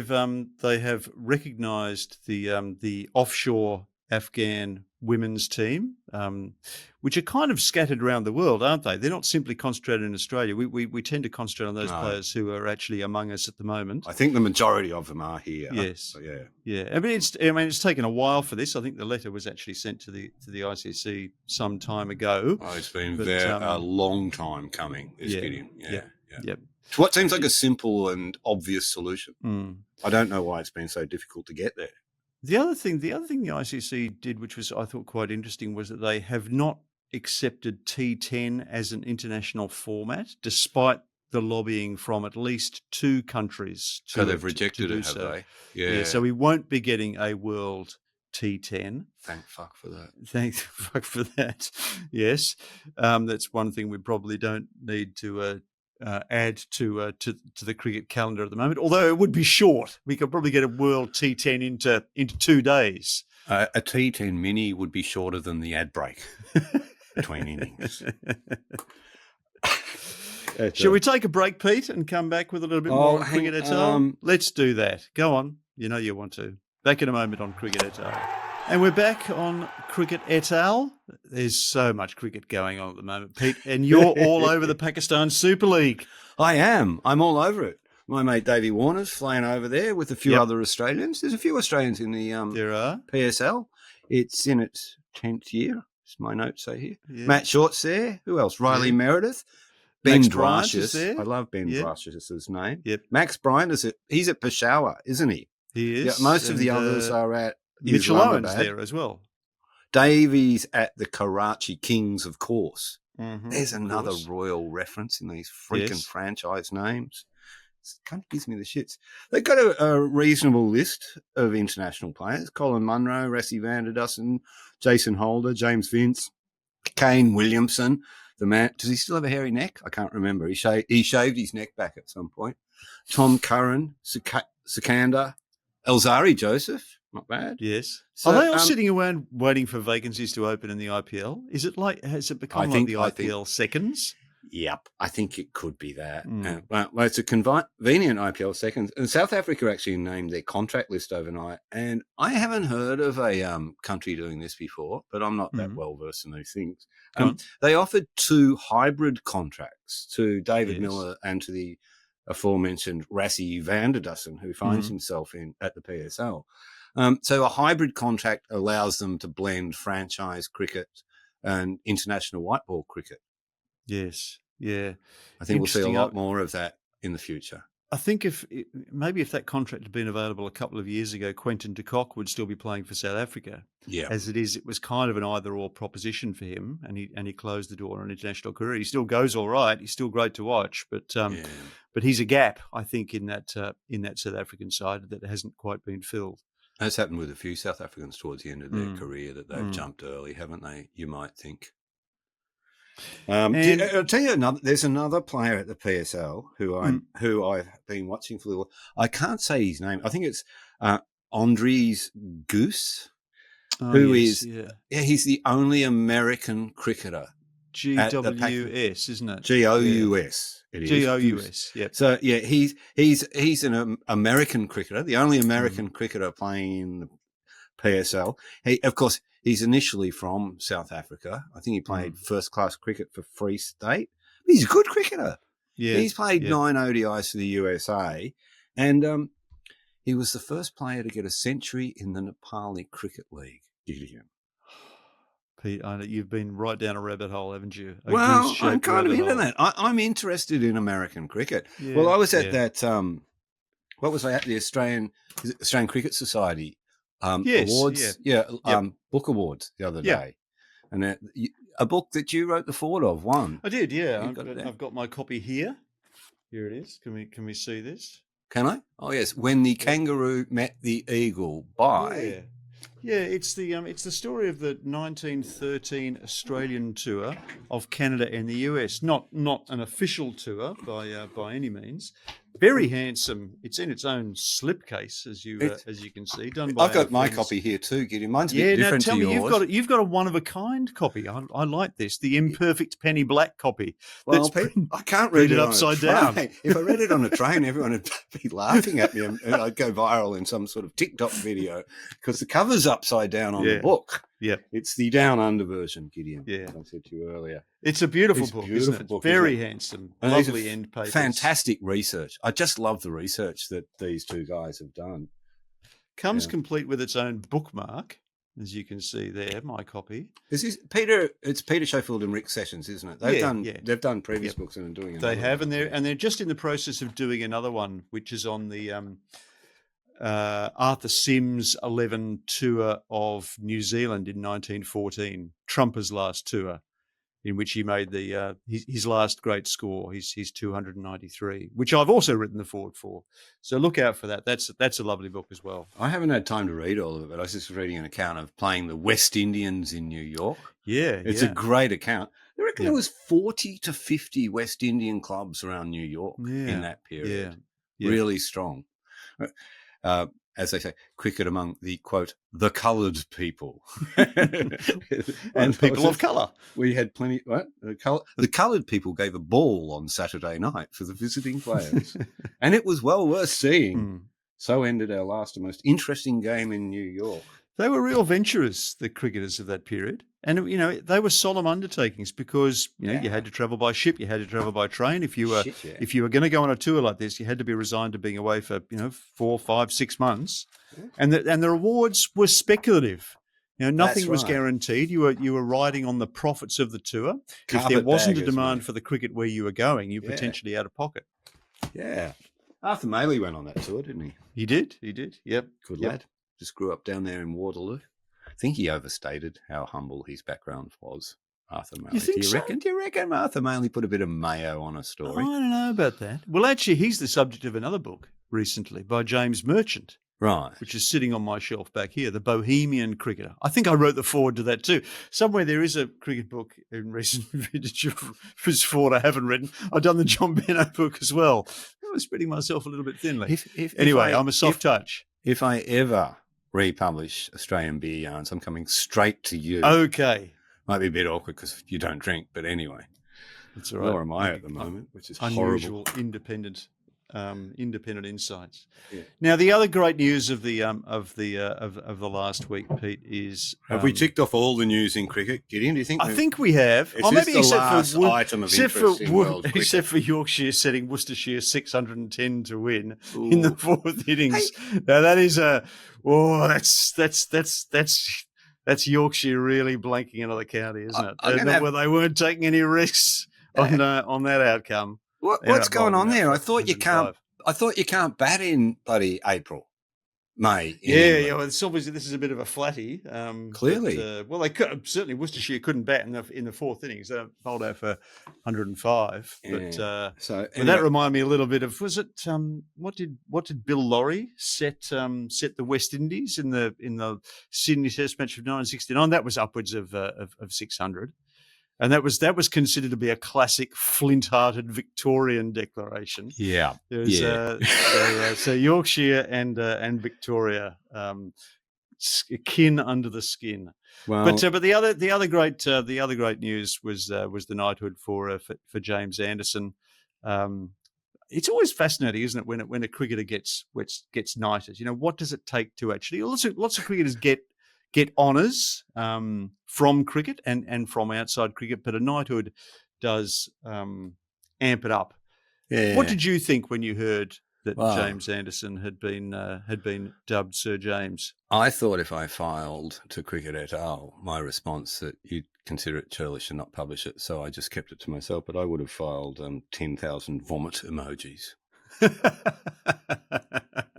B: have recognised the offshore Afghan women's team, which are kind of scattered around the world, aren't they? They're not simply concentrated in Australia. We tend to concentrate on those players who are actually among us at the moment.
A: I think the majority of them are here.
B: Yes. Yeah. I mean, it's taken a while for this. I think the letter was actually sent to the ICC some time ago.
A: Oh, it's been a long time coming. Gideon.
B: Yep.
A: What seems like a simple and obvious solution. I don't know why it's been so difficult to get there.
B: The other thing the ICC did, which was, I thought, quite interesting, was that they have not accepted T10 as an international format, despite the lobbying from at least 2 countries.
A: So they've rejected it, have they?
B: Yeah. So we won't be getting a world T10.
A: Thank fuck for that.
B: Thank fuck for that. Yes. That's one thing we probably don't need to add to the cricket calendar at the moment, although it would be short. We could probably get a world T10 into 2 days.
A: A T10 mini would be shorter than the ad break between innings.
B: Shall we take a break, Pete, and come back with a little bit more on Cricket et al? Let's do that. Go on. You know you want to. Back in a moment on Cricket et al. And we're back on Cricket et al. There's so much cricket going on at the moment, Pete, and you're all over the Pakistan Super League.
A: I am. I'm all over it. My mate Davey Warner's flying over there with a few other Australians. There's a few Australians in the
B: there are.
A: PSL. It's in its 10th year, as my notes say here. Yeah. Matt Short's there. Who else? Riley Meredith. Ben Drashis. I love Ben Drashis' name.
B: Yep.
A: Max Bryant he's at Peshawar, isn't he?
B: He is.
A: Yeah, most of the others are at
B: Mitchell Owen's there as well.
A: Davies at the Karachi Kings, of course.
B: Mm-hmm,
A: There's another royal reference in these freaking franchise names. It kind of gives me the shits. They've got a reasonable list of international players. Colin Munro, Rassie van der Dussen, Jason Holder, James Vince, Kane Williamson. The man, does he still have a hairy neck? I can't remember. He shaved his neck back at some point. Tom Curran, Sikandar, Elzari Joseph. Not bad.
B: Yes.
A: So,
B: Are they all sitting around waiting for vacancies to open in the IPL? Has it become like the IPL seconds?
A: Yep, I think it could be that. Well, it's a convenient IPL seconds. And South Africa actually named their contract list overnight. And I haven't heard of a country doing this before, but I'm not that well versed in these things. They offered 2 hybrid contracts to David Miller and to the aforementioned Rassie van der Dussen, who finds himself at the PSL. So a hybrid contract allows them to blend franchise cricket and international white ball cricket.
B: Yes, yeah.
A: I think we'll see a lot more of that in the future.
B: I think if that contract had been available a couple of years ago, Quentin de Kock would still be playing for South Africa.
A: Yeah.
B: As it is, it was kind of an either-or proposition for him, and he closed the door on an international career. He still goes all right. He's still great to watch, but he's a gap, I think, in that South African side that hasn't quite been filled.
A: That's happened with a few South Africans towards the end of their career that they've jumped early, haven't they? You might think. I'll tell you there's another player at the PSL who I've been watching for a little. I can't say his name. I think it's Andries Goose, he's the only American cricketer.
B: GWS, isn't it?
A: GOUS. It is.
B: GOUS. Yep.
A: So he's an American cricketer, the only American cricketer playing in the PSL. He's initially from South Africa. I think he played first-class cricket for Free State. He's a good cricketer. Yeah, he's played 9 ODIs for the USA, and he was the first player to get a century in the Nepali Cricket League. Gideon.
B: Pete, I know you've been right down a rabbit hole, haven't you?
A: I'm kind of into that. I'm interested in American cricket. Yeah, well, I was at that. What was I at? The Australian Cricket Society. Awards, book awards the other day, and a book that you wrote the foreword of won.
B: I did, yeah. I've got my copy here. Here it is. Can we see this?
A: Can I? Oh yes. When the Kangaroo Met the Eagle by.
B: Yeah, it's the story of the 1913 Australian tour of Canada and the US. Not an official tour by any means. Very handsome. It's in its own slipcase, as you can see. Done by
A: I've got my copy here too, Gideon. Mine's a bit different to yours.
B: Tell me, you've got a one of a kind copy. I like this, the imperfect penny black copy.
A: Well, I can't read it upside down. If I read it on a train, everyone would be laughing at me, and I'd go viral in some sort of TikTok video because the cover's upside down on the book. Yeah, it's the down under version, Gideon. Yeah, I said to you earlier.
B: It's a beautiful book, isn't it? It's very handsome, lovely end papers.
A: Fantastic research. I just love the research that these two guys have done.
B: Comes complete with its own bookmark, as you can see there. My copy.
A: This is Peter. It's Peter Schofield and Rick Sessions, isn't it? They've done previous books and are doing.
B: They have, and they're just in the process of doing another one, which is on the Arthur Sims 11 tour of New Zealand in 1914, Trumper's last tour, in which he made his last great score, his 293, which I've also written the foreword for. So look out for that. That's a lovely book as well.
A: I haven't had time to read all of it, but I was just reading an account of playing the West Indians in New York.
B: Yeah,
A: it's a great account. I reckon there was 40 to 50 West Indian clubs around New York in that period. Yeah. Really strong. As they say, cricket among the, quote, the coloured people.
B: And people of colour.
A: We had plenty, what? The coloured people gave a ball on Saturday night for the visiting players. And it was well worth seeing. So ended our last and most interesting game in New York.
B: They were real venturers, the cricketers of that period. And, they were solemn undertakings because, you had to travel by ship, you had to travel by train. If you were going to go on a tour like this, you had to be resigned to being away for, 4, 5, 6 months. Yeah. And the rewards were speculative. Nothing was guaranteed. You were riding on the profits of the tour. If there wasn't a demand for the cricket where you were going, you potentially out of pocket.
A: Yeah. Arthur Maley went on that tour, didn't he?
B: He did. Yep.
A: Good lad. Just grew up down there in Waterloo. I think he overstated how humble his background was, Arthur Maley. Do you reckon Arthur Maley put a bit of mayo on a story?
B: I don't know about that. Well, actually, he's the subject of another book recently by James Merchant.
A: Right. Which
B: is sitting on my shelf back here, The Bohemian Cricketer. I think I wrote the foreword to that too. Somewhere there is a cricket book in recent vintage of his foreword I haven't written. I've done the John Benno book as well. I was spreading myself a little bit thinly. I'm a soft touch.
A: If I ever republish Australian beer yarns, I'm coming straight to you.
B: Okay.
A: Might be a bit awkward because you don't drink, but anyway.
B: That's all right.
A: Nor am I at the moment, which is
B: unusual,
A: horrible.
B: Independent insights.
A: Yeah.
B: Now, the other great news of the last week, Pete, is
A: have we ticked off all the news in cricket, Gideon? Do you think?
B: I think we have.
A: Is this the last item of interest in world cricket?
B: Except for Yorkshire setting Worcestershire 610 to win in the fourth innings. Hey. Now that is that's Yorkshire really blanking another county, isn't it? They weren't taking any risks on that outcome.
A: What's going on there? I thought you can't bat in bloody April, May.
B: Yeah. Well, it's obviously this is a bit of a flatty.
A: Clearly,
B: they could certainly Worcestershire couldn't bat in the fourth innings. They bowled out for 105.
A: Yeah.
B: But that reminded me a little bit of what did Bill Lawry set the West Indies in the Sydney Test match of 1969? That was upwards of 600. And that was considered to be a classic flint-hearted Victorian declaration.
A: Yeah,
B: so Yorkshire and Victoria, kin under the skin.
A: Well,
B: but the other great news was the knighthood for James Anderson. It's always fascinating, isn't it, when a cricketer gets knighted? You know, what does it take to actually? Lots of cricketers get honours from cricket and from outside cricket, but a knighthood does amp it up.
A: Yeah.
B: What did you think when you heard that James Anderson had been dubbed Sir James?
A: I thought if I filed to Cricket et al., my response that you'd consider it churlish and not publish it, so I just kept it to myself, but I would have filed 10,000 vomit emojis.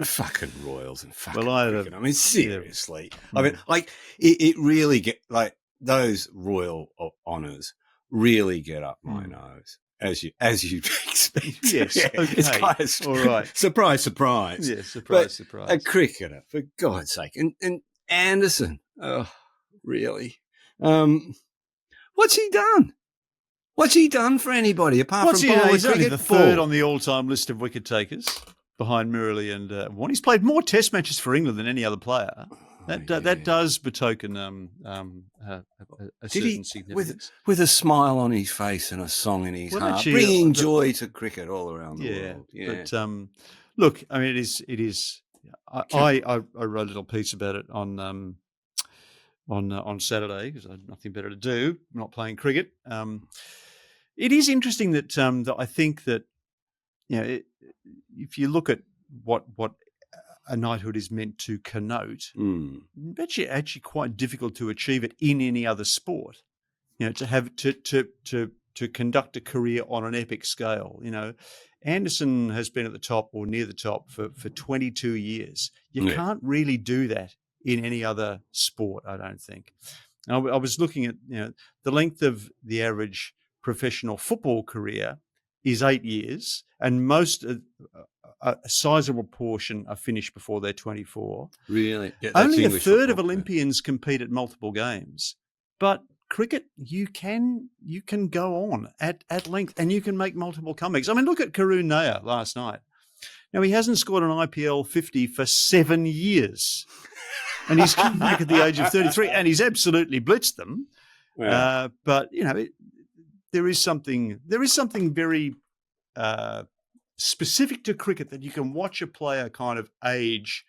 A: Fucking Royals and fucking cricket. I mean, seriously. Yeah. I mean, like it really get like those royal honours really get up my nose, as you expect.
B: Yes,
A: yeah,
B: okay.
A: It's kind of
B: all right.
A: Surprise.
B: Yeah, surprise.
A: A cricketer, for God's sake, and Anderson. Oh, really? What's he done? What's he done for anybody apart from bowling?
B: He's only the third on the all-time list of wicket takers, behind Murali and Warne. He's played more Test matches for England than any other player. That does betoken a certain significance.
A: With a smile on his face and a song in his heart, bringing joy to cricket all around the world. Yeah.
B: But look, I mean, it is. I wrote a little piece about it on Saturday because I had nothing better to do. I'm not playing cricket. It is interesting that I think that if you look at what a knighthood is meant to connote, it's actually quite difficult to achieve it in any other sport. You know, to have to conduct a career on an epic scale. You know, Anderson has been at the top or near the top for 22 years. You can't really do that in any other sport, I don't think. I was looking at the length of the average professional football career is 8 years, and most a sizable portion are finished before they're 24.
A: Really? Yeah,
B: only a third of Olympians compete at multiple games. But cricket, you can go on at length and you can make multiple comebacks. I mean, look at Karun Nair last night. Now, he hasn't scored an IPL 50 for 7 years. And he's come back at the age of 33 and he's absolutely blitzed them. Yeah. But, there is something very specific to cricket that you can watch a player kind of age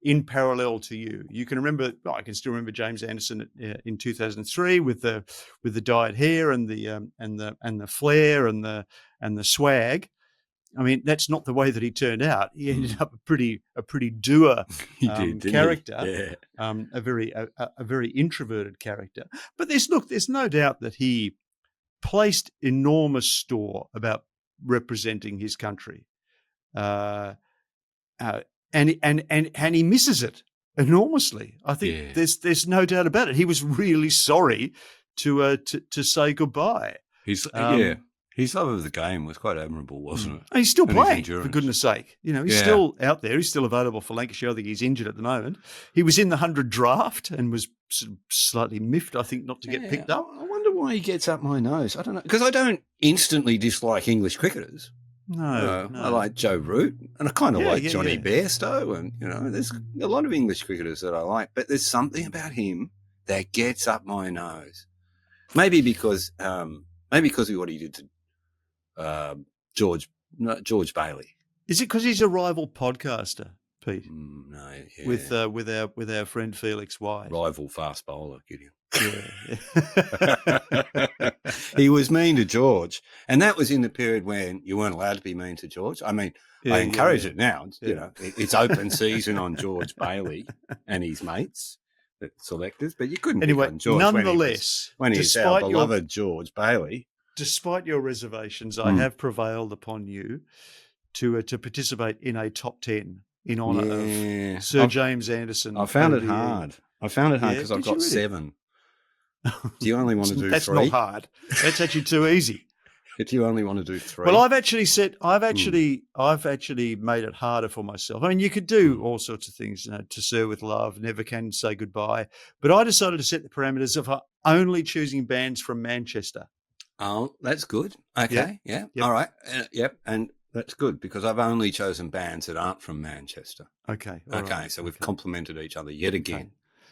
B: in parallel to you. You can remember. I can still remember James Anderson in 2003 with the dyed hair and the flair and the swag. I mean, that's not the way that he turned out. He ended up a pretty dour character, a very introverted character. But there's no doubt that he placed enormous store about representing his country, and he misses it enormously. I think there's no doubt about it. He was really sorry to say goodbye.
A: His love of the game was quite admirable, wasn't it?
B: And he's still playing, for goodness sake. He's still out there. He's still available for Lancashire. I think he's injured at the moment. He was in the 100 draft and was sort of slightly miffed, I think, not to get picked up.
A: I wonder why he gets up my nose. I don't know. Because I don't instantly dislike English cricketers.
B: No,
A: I like Joe Root, and I kind of like Johnny
B: yeah.
A: Bairstow, and there's a lot of English cricketers that I like, but there's something about him that gets up my nose. Maybe because of what he did to George Bailey.
B: Is it because he's a rival podcaster, Pete?
A: No, yeah.
B: With our friend Felix White,
A: rival fast bowler, Gideon.
B: Yeah.
A: He was mean to George, and that was in the period when you weren't allowed to be mean to George. I mean, I encourage it now.
B: Yeah.
A: It's open season on George Bailey and his mates, the selectors, but you couldn't
B: anyway,
A: pick on George
B: nonetheless,
A: when he's our beloved George Bailey.
B: Despite your reservations, I have prevailed upon you to participate in a top 10 in honour of Sir James Anderson.
A: I found it hard. Because I've got 7. Do you only want to do 3?
B: That's not hard. That's actually too easy.
A: Do you only want to do 3?
B: Well, I've actually made it harder for myself. I mean, you could do all sorts of things, To Sir With Love, Never Can Say Goodbye. But I decided to set the parameters of only choosing bands from Manchester.
A: Oh, that's good. Okay. Yeah. Yep. All right. Yep. And that's good because I've only chosen bands that aren't from Manchester.
B: Okay.
A: Right. So we've complemented each other yet again.
B: Okay.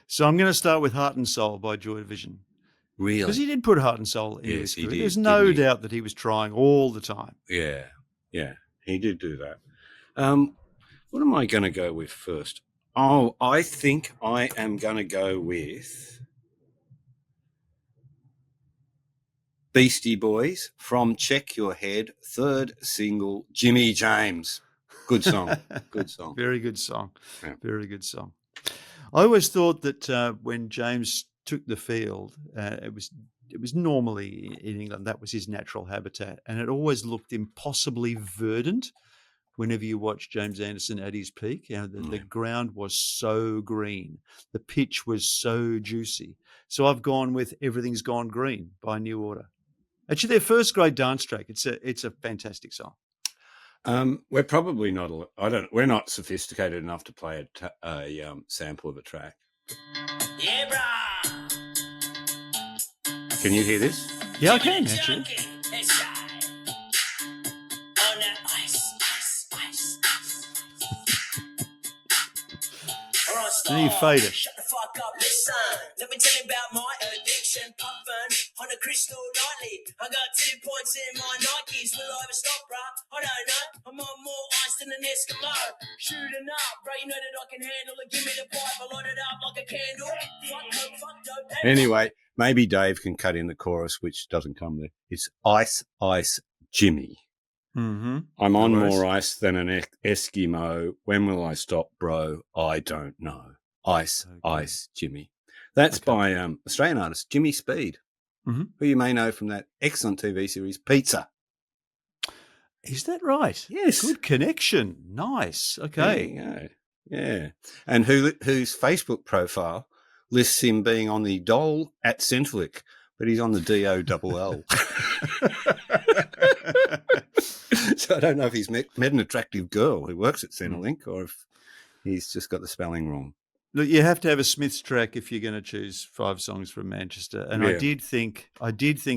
B: So I'm going to start with Heart and Soul by Joy Division.
A: Really?
B: Because he did put Heart and Soul in his career. There's no doubt that he was trying all the time.
A: Yeah. Yeah. He did do that. What am I going to go with first? Oh, I think I am going to go with Beastie Boys from Check Your Head, 3rd single, Jimmy James. Good song. Good song.
B: Very good song.
A: Yeah.
B: Very good song. I always thought that when James took the field, it was normally in England, that was his natural habitat, and it always looked impossibly verdant whenever you watch James Anderson at his peak. The ground was so green. The pitch was so juicy. So I've gone with Everything's Gone Green by New Order. Actually, their first grade dance track. It's a fantastic song.
A: We're probably not. We're not sophisticated enough to play a sample of a track. Yeah, brah. Can you hear this?
B: Yeah, I can actually. Then you fade it.
C: Shut the fuck up, listen. Let me tell you about my addiction. Puffin' on a crystal nightly. I got 2 points in my Nikes. Will I ever stop, bruh? I don't know. I'm on more ice than an Eskimo. Shooting up, bro. You know that I can handle it. Give me the pipe. I light it up like a candle. Fuck dope.
A: Anyway, maybe Dave can cut in the chorus, which doesn't come there. It's Ice, Ice, Jimmy.
B: Mm-hmm.
A: I'm on more ice than an Eskimo. When will I stop, bro? I don't know. Ice, Ice, Jimmy. That's by Australian artist Jimmy Speed, who you may know from that excellent TV series Pizza.
B: Is that right?
A: Yes.
B: Good connection. Nice. Okay.
A: There you go. Yeah. And whose Facebook profile lists him being on the Dole at Centrelink, but he's on the DOLL. So I don't know if he's met an attractive girl who works at Centrelink or if he's just got the spelling wrong.
B: Look, you have to have a Smiths track if you're going to choose 5 songs from Manchester. And I did think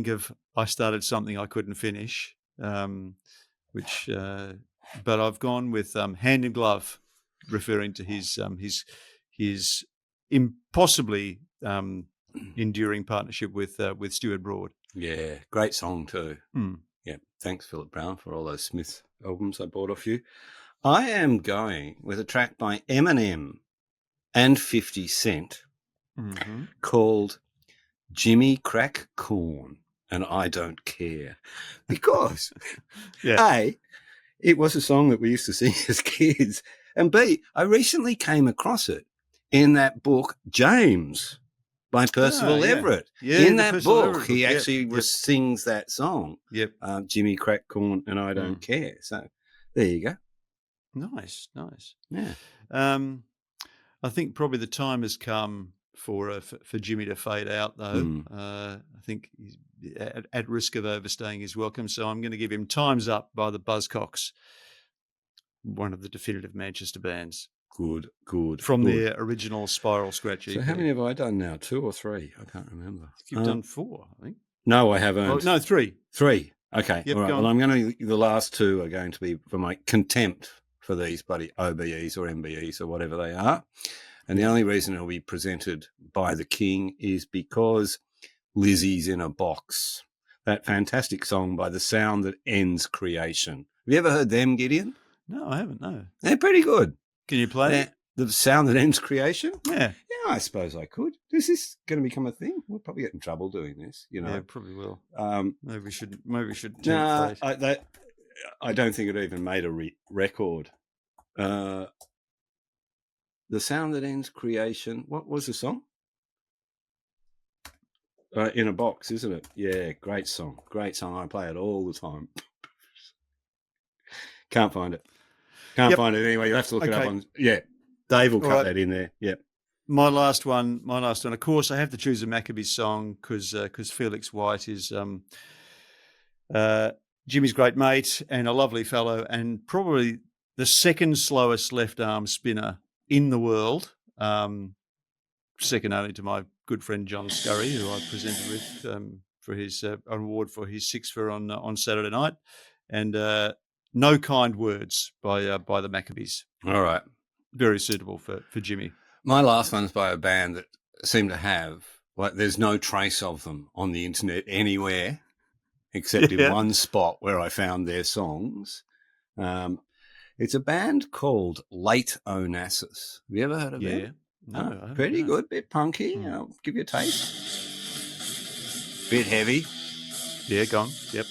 B: of I started something I couldn't finish, but I've gone with Hand in Glove, referring to his impossibly enduring partnership with Stuart Broad.
A: Yeah, great song too.
B: Mm.
A: Yeah, thanks Philip Brown for all those Smith albums I bought off you. I am going with a track by Eminem and 50 Cent called Jimmy Crack Corn and I Don't Care. Because A, it was a song that we used to sing as kids, and B, I recently came across it in that book James by Percival Everett. Yeah, in that book, he actually sings that song.
B: Yep.
A: Jimmy Crack Corn and I Don't Care. So there you go.
B: Nice.
A: Yeah.
B: I think probably the time has come for Jimmy to fade out, though. I think he's at risk of overstaying his welcome. So I'm going to give him Time's Up by the Buzzcocks, one of the definitive Manchester bands.
A: Good.
B: From their original Spiral Scratch EP.
A: So how many have I done now? 2 or 3? I can't remember.
B: You've done 4, I think.
A: No, I haven't.
B: Oh, no, 3.
A: 3. Okay.
B: Yep,
A: all right.
B: go on.
A: Well, I'm going to. The last two are going to be for my contempt for these bloody OBEs or MBEs or whatever they are. And the only reason it'll be presented by the King is because Lizzie's in a Box. That fantastic song by The Sound That Ends Creation. Have you ever heard them, Gideon?
B: No, I haven't. No.
A: They're pretty good.
B: Can you play it?
A: The Sound That Ends Creation?
B: Yeah.
A: Yeah, I suppose I could. Is this going to become a thing? We'll probably get in trouble doing this, you know.
B: Yeah, probably will. Maybe we should.
A: No, I don't think it even made a record. The Sound That Ends Creation. What was the song? In a Box, isn't it? Yeah, great song. Great song. I play it all the time. Can't find it. Can't find it anyway. You'll have to look it up on. Yeah, Dave will cut that in there. Yep.
B: My last one. Of course, I have to choose a Maccabees song because Felix White is Jimmy's great mate and a lovely fellow, and probably the second slowest left arm spinner in the world. Second only to my good friend John Scurry, who I presented with for his award for his sixfer on Saturday night, and No Kind Words by the Maccabees.
A: All right,
B: very suitable for Jimmy.
A: My last one's by a band that seem to have there's no trace of them on the internet anywhere, except in one spot where I found their songs. It's a band called Late Onassis. Have you ever heard of them?
B: Yeah. No,
A: pretty good, bit punky. I'll give you a taste. Bit heavy.
B: Yeah, go on. Yep.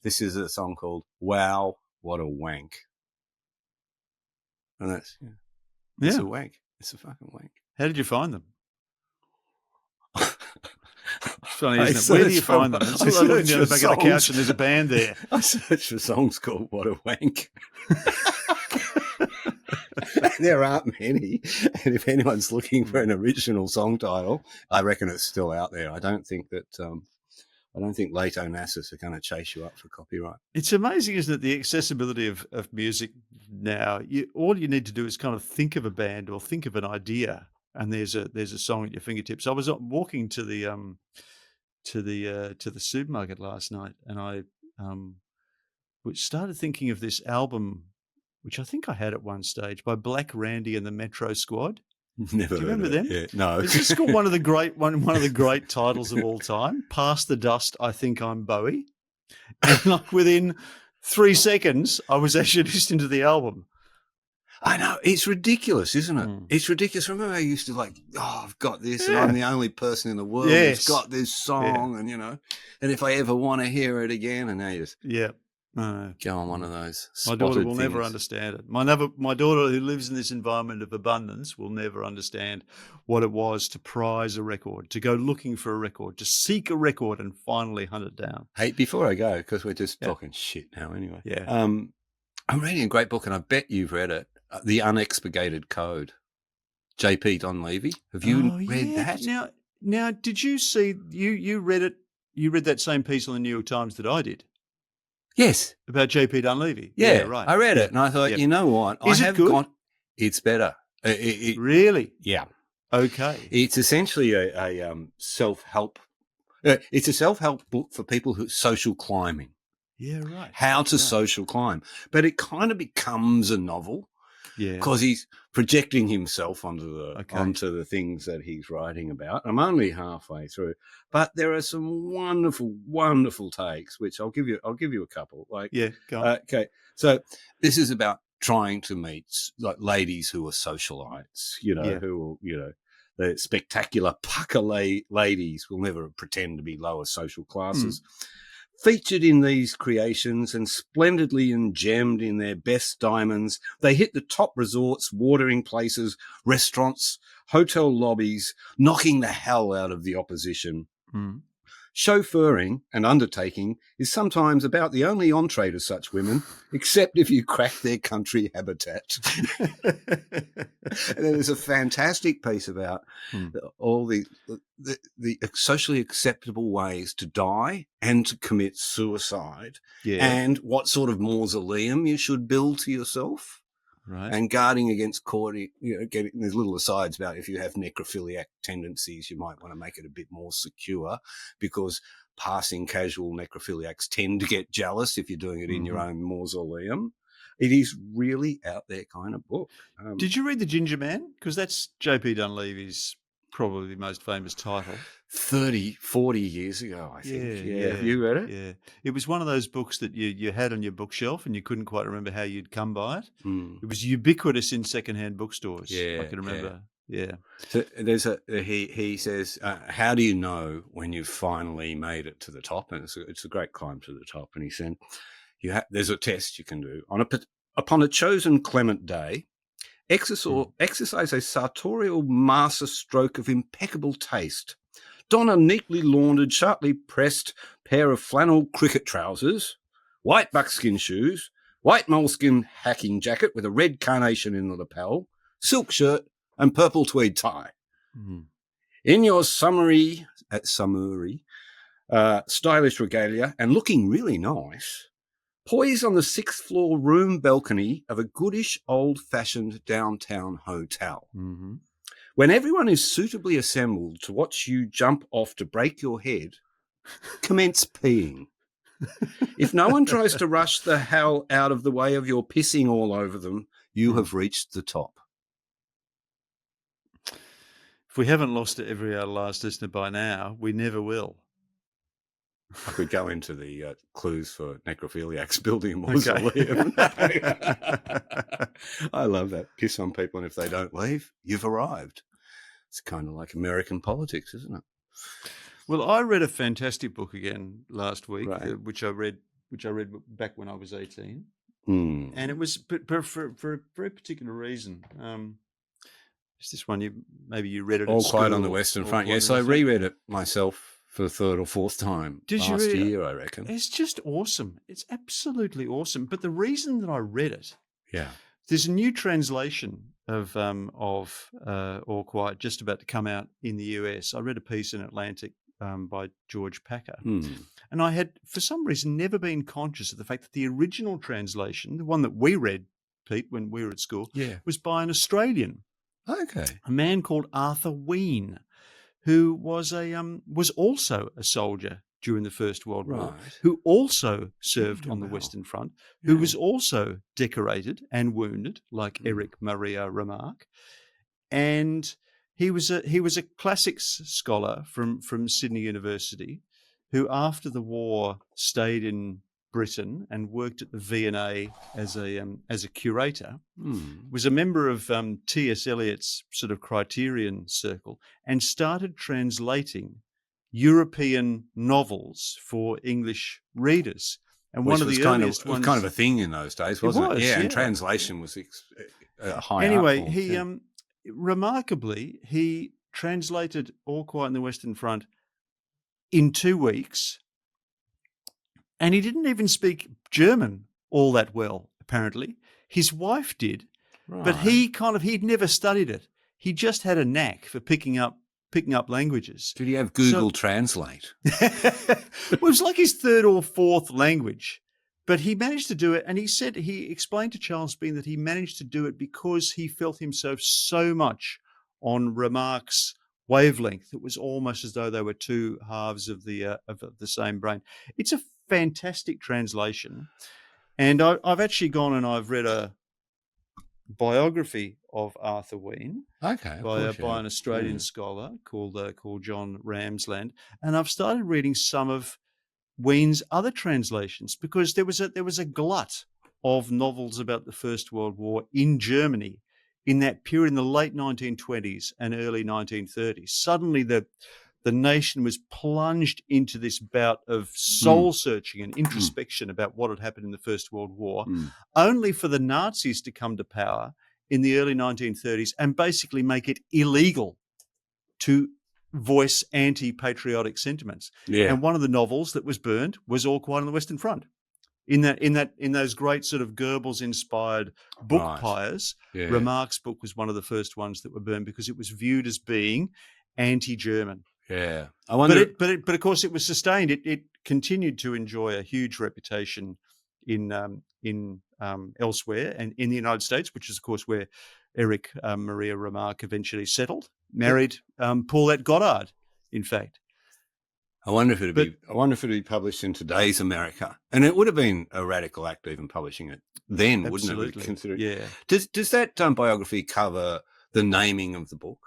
A: This is a song called Wow, What a Wank. And that's, it's a wank. It's a fucking wank.
B: How did you find them? It's funny, isn't it? Where do you find them? It's like looking down the back of the couch and there's a band there.
A: I searched for songs called What a Wank. There aren't many, and if anyone's looking for an original song title, I reckon it's still out there. I don't think Late Onassis are going to chase you up for copyright.
B: It's amazing, isn't it, the accessibility of music now? All you need to do is kind of think of a band or think of an idea, and there's a song at your fingertips. I was walking to the supermarket last night, and I started thinking of this album, which I think I had at one stage, by Black Randy and the Metro Squad.
A: Never. Do you
B: remember them?
A: Yeah, no.
B: It's just got one of the great titles of all time. Past the Dust, I Think I'm Bowie. And like within 3 seconds, I was actually listening to the album.
A: I know. It's ridiculous, isn't it? It's ridiculous. Remember I used to I've got this and I'm the only person in the world who's got this song and, and if I ever want to hear it again, and now you just...
B: Yeah.
A: Go on one of those.
B: My daughter will never understand it. My daughter, who lives in this environment of abundance, will never understand what it was to prize a record, to go looking for a record, to seek a record and finally hunt it down.
A: Hey, before I go, because we're just talking shit now anyway.
B: Yeah.
A: I'm reading a great book, and I bet you've read it, The Unexpurgated Code. JP Donleavy. Have you read that?
B: Now, did you see, you read it, you read that same piece on the New York Times that I did?
A: Yes.
B: About JP Donleavy.
A: Yeah,
B: right.
A: I read it and I thought, you know what?
B: Is it good?
A: It's better.
B: Really?
A: Yeah.
B: Okay.
A: It's essentially a self-help. It's a self-help book for people who social climbing.
B: Yeah, right.
A: How to social climb. But it kind of becomes a novel.
B: Yeah.
A: Because he's projecting himself onto the things that he's writing about. I'm only halfway through, but there are some wonderful, wonderful takes, which I'll give you a couple.
B: Go on.
A: Okay. So this is about trying to meet ladies who are socialites, who will, the spectacular pucker ladies will never pretend to be lower social classes. Featured in these creations and splendidly gemmed in their best diamonds, they hit the top resorts, watering places, restaurants, hotel lobbies, knocking the hell out of the opposition. Chauffeuring and undertaking is sometimes about the only entree to such women, except if you crack their country habitat. And there's a fantastic piece about all the socially acceptable ways to die and to commit suicide, and what sort of mausoleum you should build to yourself.
B: Right.
A: And guarding against courting, there's little asides about if you have necrophiliac tendencies, you might want to make it a bit more secure, because passing casual necrophiliacs tend to get jealous if you're doing it in your own mausoleum. It is really out there kind of book.
B: Did you read The Ginger Man? Because that's J.P. Donleavy's probably the most famous title.
A: 30, 40 years ago, I think. Yeah. Have you read it?
B: Yeah. It was one of those books that you had on your bookshelf and you couldn't quite remember how you'd come by it. It was ubiquitous in secondhand bookstores.
A: Yeah,
B: I can remember. Yeah.
A: So he says, how do you know when you've finally made it to the top? And it's a great climb to the top. And he said, there's a test you can do. Upon a chosen clement day, exercise a sartorial master stroke of impeccable taste. Don a neatly laundered, sharply pressed pair of flannel cricket trousers, white buckskin shoes, white moleskin hacking jacket with a red carnation in the lapel, silk shirt, and purple tweed tie. In your summery, stylish regalia, and looking really nice, poised on the 6th floor room balcony of a goodish old-fashioned downtown hotel. When everyone is suitably assembled to watch you jump off to break your head, commence peeing. If no one tries to rush the hell out of the way of your pissing all over them, you have reached the top.
B: If we haven't lost every last listener by now, we never will.
A: I could go into the clues for necrophiliacs building a mausoleum. I love that. Piss on people, and if they don't leave, you've arrived. It's kind of like American politics, isn't it?
B: Well, I read a fantastic book again last week,
A: Right.
B: which I read back when I was 18,
A: Mm.
B: and it was for a very particular reason. It's this one. Maybe you read it.
A: All
B: at
A: Quiet
B: school
A: on the Western Front.
B: Quiet
A: Yes,
B: on
A: I
B: the Western-
A: reread it myself for the 3rd or 4th time
B: Did you
A: last
B: read it?
A: year, I reckon.
B: It's just awesome. It's absolutely awesome. But the reason that I read it,
A: Yeah.
B: there's a new translation of All Quiet just about to come out in the US. I read a piece in Atlantic by George Packer, and I had, for some reason, never been conscious of the fact that the original translation, the one that we read, Pete, when we were at school, was by an Australian,
A: Okay.
B: a man called Arthur Ween, who was also a soldier during the First World War,
A: Right.
B: who also served on the
A: wow.
B: Western Front, who was also decorated and wounded, like Eric Maria Remarque, and he was a classics scholar from Sydney University, who after the war stayed in Britain and worked at the V&A as a curator, was a member of T.S. Eliot's sort of Criterion Circle, and started translating European novels for English readers. And one of the earliest ones,
A: kind of a thing in those days, wasn't it?
B: was,
A: And
B: yeah.
A: translation was a high
B: Anyway,
A: art form.
B: he remarkably, he translated All Quiet on the Western Front in 2 weeks, and he didn't even speak German all that well, apparently. His wife did, but he'd never studied it. He just had a knack for picking up languages.
A: Did he have Google Translate?
B: It was like his 3rd or 4th language, but he managed to do it. And he explained to Charles Bean that he managed to do it because he felt himself so much on Remarque's wavelength. It was almost as though they were two halves of the same brain. It's a fantastic translation, and I've actually gone and I've read a biography of Arthur Ween by an Australian scholar called John Ramsland, and I've started reading some of Ween's other translations because there was a glut of novels about the First World War in Germany in that period, in the late 1920s and early 1930s. Suddenly the nation was plunged into this bout of soul-searching and introspection about what had happened in the First World War, only for the Nazis to come to power in the early 1930s and basically make it illegal to voice anti-patriotic sentiments.
A: Yeah.
B: And one of the novels that was burned was All Quiet on the Western Front. In those great sort of Goebbels-inspired book pyres, Remarque's book was one of the first ones that were burned because it was viewed as being anti-German.
A: Yeah, I wonder.
B: But of course, it was sustained. It continued to enjoy a huge reputation in elsewhere and in the United States, which is of course where Eric Maria Remarque eventually settled, married Paulette Goddard, in fact.
A: I wonder if it'd be published in today's America, and it would have been a radical act even publishing it then,
B: Absolutely.
A: wouldn't it? Consider.
B: Yeah.
A: Does that biography cover the naming of the book?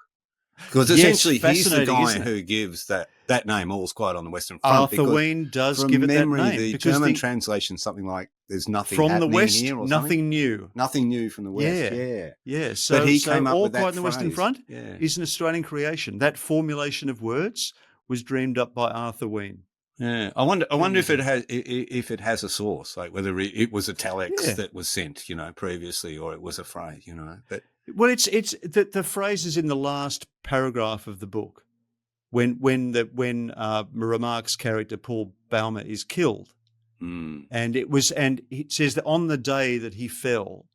A: Because essentially, he's the guy who gives that name. All's Quiet on the Western Front.
B: Arthur Ween does give it that name.
A: The German translation, something like "There's nothing
B: from the West,
A: here," or
B: nothing new.
A: Nothing new from the West. Yeah.
B: So,
A: but he came up
B: All
A: with that
B: Quiet on the Western Front
A: Yeah.
B: is an Australian creation. That formulation of words was dreamed up by Arthur Ween.
A: Yeah, I wonder if it has a source, like whether it was italics that was sent, previously, or it was a phrase, But
B: well, it's the phrase is in the last paragraph of the book, when Remarque's character Paul Baumer is killed, and it says that on the day that he fell,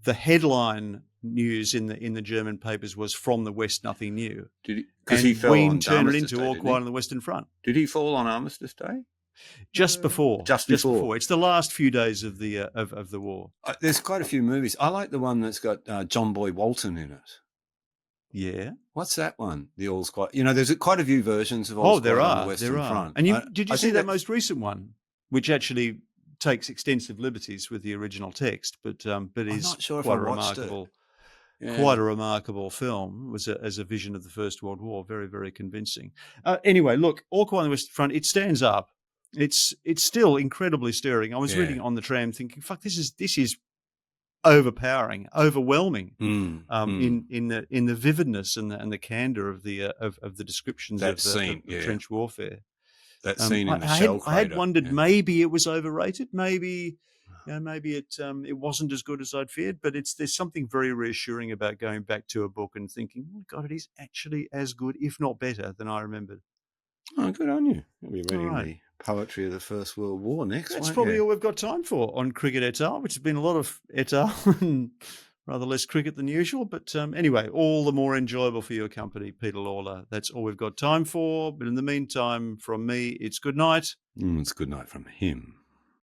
B: the headline news in the German papers was "From the West, nothing new."
A: Because he fell
B: Ween
A: on
B: turned it
A: Armistice
B: into
A: Day,
B: All Quiet on the Western Front.
A: Did he fall on Armistice Day?
B: Just before.
A: Just before.
B: It's the last few days of the of the war.
A: There's quite a few movies. I like the one that's got John Boy Walton in it.
B: Yeah.
A: What's that one? The All's Quiet. There's quite a few versions of All's Quiet on the Western Front.
B: And did you see that most recent one, which actually takes extensive liberties with the original text, but is
A: not sure
B: quite
A: if I
B: a
A: watched
B: remarkable.
A: it. Yeah.
B: Quite a remarkable film. Was as a vision of the First World War. Very, very convincing. Anyway, look, All Quiet on the Western Front. It stands up. It's still incredibly stirring. I was reading it on the tram, thinking, "Fuck, this is overpowering, overwhelming." In the vividness and the candor of the descriptions of the trench warfare.
A: That scene in the shell crater.
B: I had wondered maybe it was overrated. Maybe it wasn't as good as I'd feared, but there's something very reassuring about going back to a book and thinking, "Oh God, it is actually as good, if not better, than I remembered."
A: Oh, good on you. You'll be reading the poetry of the First World War next.
B: That's probably all we've got time for on Cricket et al., which has been a lot of et al. And rather less cricket than usual. But anyway, all the more enjoyable for your company, Peter Lawler. That's all we've got time for. But in the meantime, from me, it's good night.
A: It's good night from him.